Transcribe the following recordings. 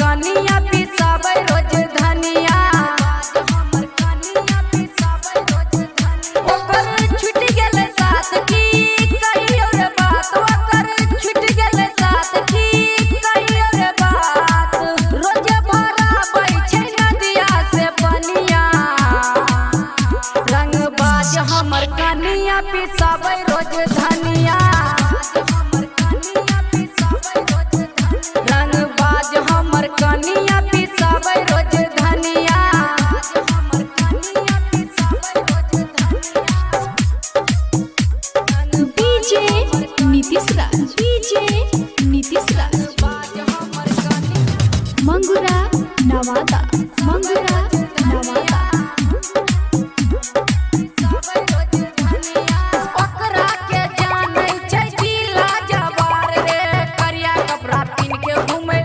कनिया पिसाबै रोज धनिया ओकर छूट गेलै साथ की कहियो रे बात ओकर छूट गेलै साथ की कहियो रे बात रोज भराबै छै नदिया से पनिया रंगबाज हमर कनिया पिसाबै रोज धनिया कनिया पिसाबै रोज धनिया डीजे नीतीश राज मंगुरा नवादा ओकरा के जानै छै जिला जवार रे करिया कपड़ा पिन के घूमै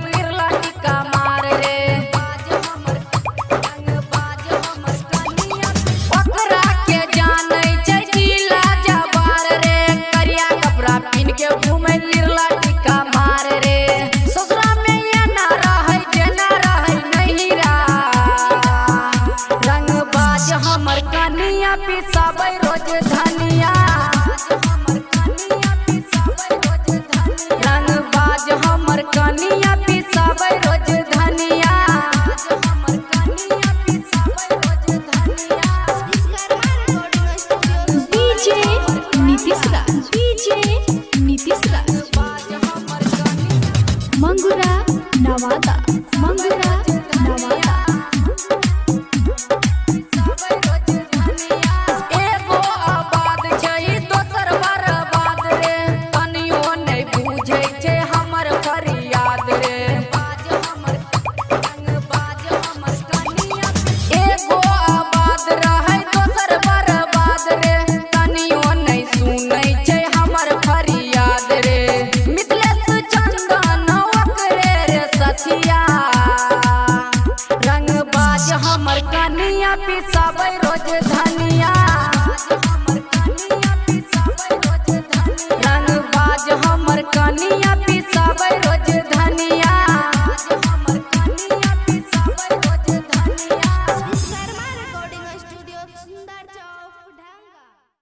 हमर कनिया पिसाबै रोज धनिया रंगबाज हमर कनिया पिसाबै रोज धनिया डीजे नीतीश राज मंगुरा नवादा रंगबाज हमर कनिया पिसाबै रोज धनिया